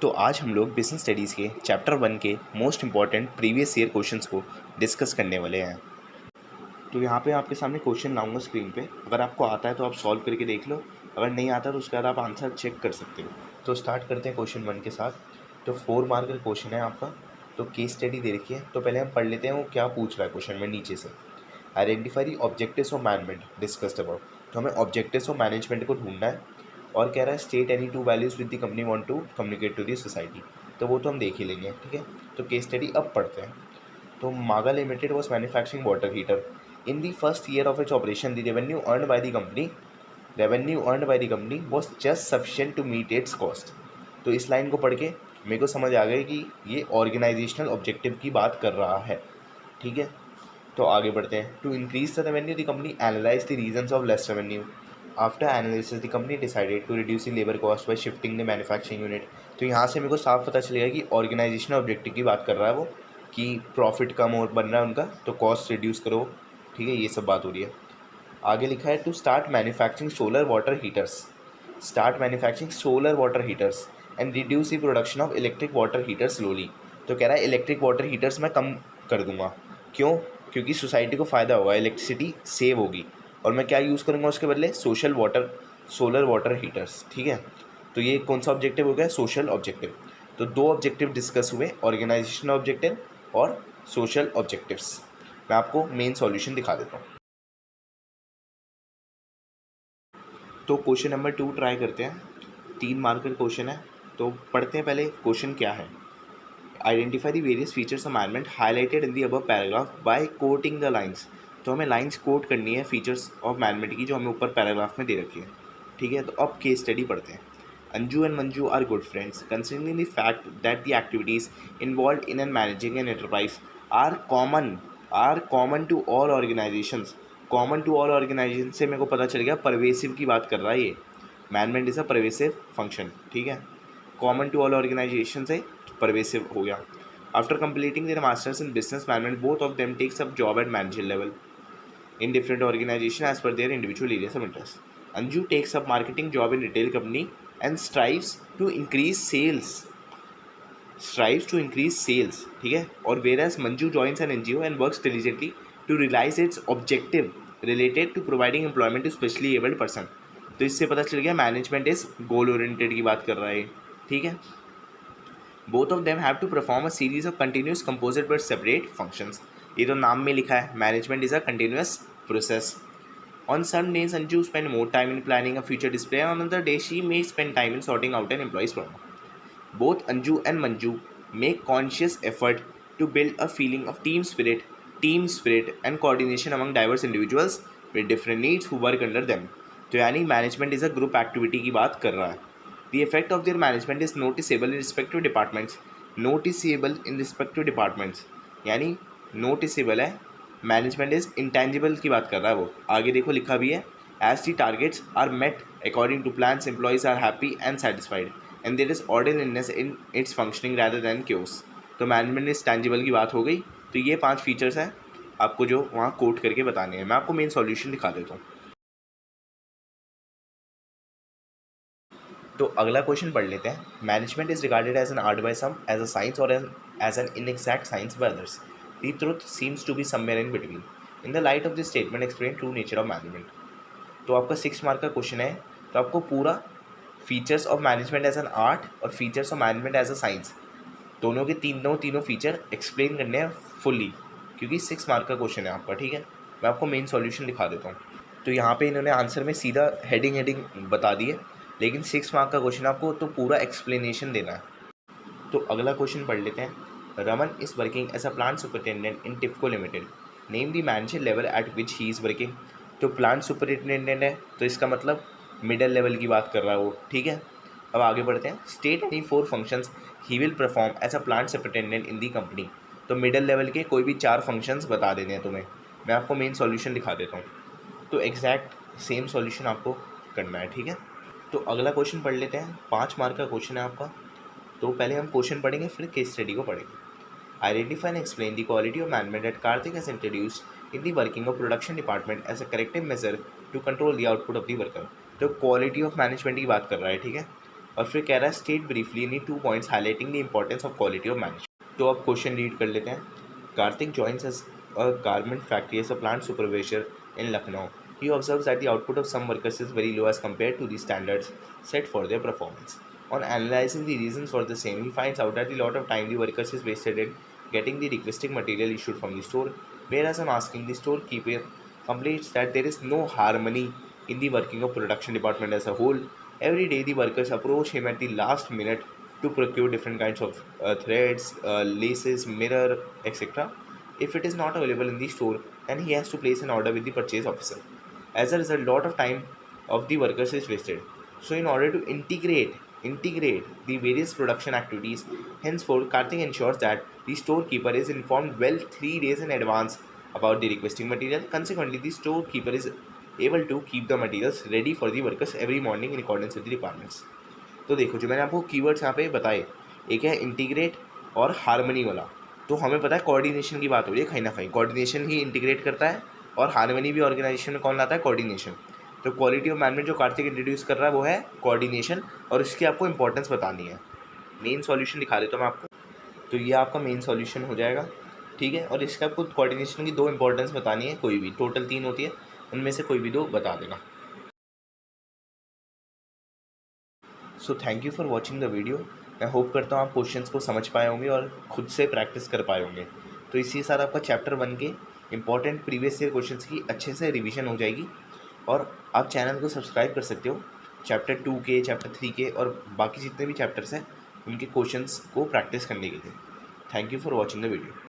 तो आज हम लोग बिजनेस स्टडीज़ के चैप्टर 1 के most important previous year questions को डिस्कस करने वाले हैं। तो यहाँ पे आपके सामने क्वेश्चन लाऊंगा स्क्रीन पे। अगर आपको आता है तो आप सॉल्व करके देख लो, अगर नहीं आता तो उसके बाद आप आंसर चेक कर सकते हो। तो स्टार्ट करते हैं क्वेश्चन 1 के साथ। तो 4 मार्क का क्वेश्चन है आपका। तो केस स्टडी दे रखी है, तो पहले हम पढ़ लेते हैं वो क्या पूछ रहा है क्वेश्चन में नीचे से। Identify the objectives of management discussed about. तो हमें ऑब्जेक्टिव्स ऑफ मैनेजमेंट को ढूंढना है और कह रहा है state any 2 values with the company want to communicate to the society. तो वो तो हम देख ही लेंगे, ठीक है। तो केस स्टडी अब पढ़ते हैं। तो Maga limited was manufacturing water heater in the first year of its operation the revenue earned by the company was just sufficient to meet its cost. तो इस लाइन को पढ़ के मेरे को समझ आ गया कि ये ऑर्गेनाइजेशनल ऑब्जेक्टिव की बात कर रहा है, ठीक है। तो आगे बढ़ते हैं। To increase the revenue the company analyse the reasons of less revenue. After analysis the company decided to reduce the labour cost by shifting the manufacturing unit. तो यहाँ से मेरे को साफ पता चलेगा कि ऑर्गेनाइजेशनल ऑब्जेक्टिव की बात कर रहा है वो, कि प्रॉफिट कम और बन रहा है उनका, तो कॉस्ट रिड्यूस करो, ठीक है। ये सब बात हो रही है। आगे लिखा है to start manufacturing solar water heaters and reduce the production of electric water heaters slowly. तो कह रहा है इलेक्ट्रिक वाटर हीटर्स मैं कम कर दूंगा। क्यों? क्योंकि सोसाइटी को फ़ायदा होगा, इलेक्ट्रिसिटी सेव होगी। और मैं क्या यूज़ करूँगा उसके बदले? सोलर वाटर हीटर्स, ठीक है। तो ये कौन सा ऑब्जेक्टिव हो गया? Social objective. तो 2 ऑब्जेक्टिव डिस्कस हुए, ऑर्गेनाइजेशनल ऑब्जेक्टिव और सोशल ऑब्जेक्टिव्स। मैं आपको मेन सॉल्यूशन दिखा देता हूँ। तो क्वेश्चन नंबर 2 ट्राई करते हैं। 3 मार्क का क्वेश्चन है, तो पढ़ते हैं पहले क्वेश्चन क्या है। Identify the various features of management highlighted in the above paragraph by quoting the lines. तो हमें लाइंस कोट करनी है फीचर्स ऑफ मैनेजमेंट की, जो हमें ऊपर पैराग्राफ में दे रखी है, ठीक है। तो अब केस स्टडी पढ़ते हैं। Anju and Manju are good friends considering the fact that the activities involve in and managing an enterprise are common to all organisations. Common to all organisation से मेरे को पता चल गया परवेसिव की बात कर रहा है ये। Management is a pervasive function, ठीक है। कॉमन टू ऑल ऑर्गेनाइजेशन से परवेसिव हो गया। After completing their masters in business management both of them takes up job at manager level in different organization as per their individual areas of interest. Anju takes up marketing job in retail company and strives to increase sales, ठीक है। और whereas Manju joins an NGO and works diligently to realize its objective related to providing employment to specially abled person. तो इससे पता चल गया management is goal oriented की बात कर रहा है, ठीक है। Both of them have to perform a series of continuous composite but separate functions. ये तो नाम में लिखा है, management is a continuous process. On some days, Anju spend more time in planning a future display, and on other days, she may spend time in sorting out an employee's problem. Both Anju and Manju make conscious effort to build a feeling of team spirit, and coordination among diverse individuals with different needs who work under them. तो यानी management is a group activity की बात कर रहा है। The effect of their management is noticeable in respective departments. यानी noticeable है, management is intangible की बात कर रहा है वो। आगे देखो लिखा भी है, as the targets are met according to plans employees are happy and satisfied and there is orderliness in its functioning rather than chaos. तो मैनेजमेंट इज टेंजिबल की बात हो गई। तो ये 5 फीचर्स हैं आपको जो वहाँ कोट करके बताने हैं। मैं आपको मेन सॉल्यूशन दिखा देता हूँ। तो अगला क्वेश्चन पढ़ लेते हैं। Management is regarded as an art by some, as a science और as an inexact science by others. The truth seems to be somewhere in between. In the light of this statement explain true nature of management. तो आपका 6 mark का question है। तो आपको पूरा features of management as an art और features of management as a science दोनों के तीनों फीचर एक्सप्लेन करने हैं फुल्ली, क्योंकि 6 मार्क का क्वेश्चन है आपका, ठीक है। मैं आपको मेन सॉल्यूशन दिखा देता हूँ। तो यहाँ पे इन्होंने आंसर में सीधा हेडिंग बता दी है, लेकिन 6 मार्क का क्वेश्चन आपको तो पूरा एक्सप्लेनेशन देना है। तो अगला क्वेश्चन पढ़ लेते हैं। Raman is working as a plant superintendent in TIFCO limited. Name the manager level at which he is working. तो प्लांट सुपरिटेंडेंट है, तो इसका मतलब मिडल लेवल की बात कर रहा है वो, ठीक है। अब आगे बढ़ते हैं। State any 4 functions he will perform as a plant superintendent in the company. तो मिडल लेवल के कोई भी 4 फंक्शंस बता देने हैं तुम्हें। मैं आपको मेन सॉल्यूशन दिखा देता हूँ। तो एग्जैक्ट सेम सॉल्यूशन आपको करना है, ठीक है। तो अगला क्वेश्चन पढ़ लेते हैं। 5 मार्क का क्वेश्चन है आपका। तो पहले हम क्वेश्चन पढ़ेंगे, फिर केस स्टडी को पढ़ेंगे। Identify and explain the quality of management that Kartik has introduced in the working of production department as a corrective measure to control the output of the worker. तो क्वालिटी ऑफ मैनेजमेंट की बात कर रहा है, ठीक है। और फिर कह रहा है state briefly in 2 points highlighting the importance of quality of management. तो अब क्वेश्चन रीड कर लेते हैं। Kartik joins as a garment factory as a plant supervisor in Lucknow. He observes that the output of some workers is very low as compared to the standards set for their performance. On analyzing the reasons for the same, he finds out that a lot of time the workers is wasted in getting the requesting material issued from the store, whereas on asking the storekeeper complains that there is no harmony in the working of production department as a whole. Every day the workers approach him at the last minute to procure different kinds of threads, laces, mirror, etc. If it is not available in the store, then he has to place an order with the purchase officer. As a result, lot of time of the workers is wasted. So in order to integrate the various production activities, henceforth Karthik ensures that the storekeeper is informed well 3 days in advance about the requesting material. Consequently, the storekeeper is able to keep the materials ready for the workers every morning in accordance with the requirements. तो देखो जो मैंने आपको keywords यहाँ पे बताए, एक है इंटीग्रेट और हार्मनी वाला। तो हमें पता है कोऑर्डिनेशन की बात हो रही है, कहीं ना कहीं कोऑर्डिनेशन ही इंटीग्रेट करता है और हार्मनी भी ऑर्गेनाइजेशन में कौन लाता है, कोऑर्डिनेशन। तो क्वालिटी ऑफ मैनेजमेंट जो कार्तिक इंट्रोड्यूस कर रहा है वो है कोऑर्डिनेशन, और इसकी आपको इंपॉर्टेंस बतानी है। मेन सॉल्यूशन दिखा देता हूँ मैं आपको। तो ये आपका मेन सॉल्यूशन हो जाएगा, ठीक है। और इसका आपको कोऑर्डिनेशन की 2 इंपॉर्टेंस बतानी है, कोई भी, टोटल 3 होती है, उनमें से कोई भी 2 बता देना। So thank you for watching the video. मैं होप करता हूँ आप क्वेश्चंस को समझ पाए होंगे और खुद से प्रैक्टिस कर पाए होंगे। तो इसी के साथ आपका चैप्टर 1 के इंपॉर्टेंट प्रीवियस ईयर क्वेश्चंस की अच्छे से रिवीजन हो जाएगी, और आप चैनल को सब्सक्राइब कर सकते हो चैप्टर 2 के, चैप्टर 3 के और बाकी जितने भी चैप्टर्स हैं उनके क्वेश्चंस को प्रैक्टिस करने के लिए। Thank you for watching the video.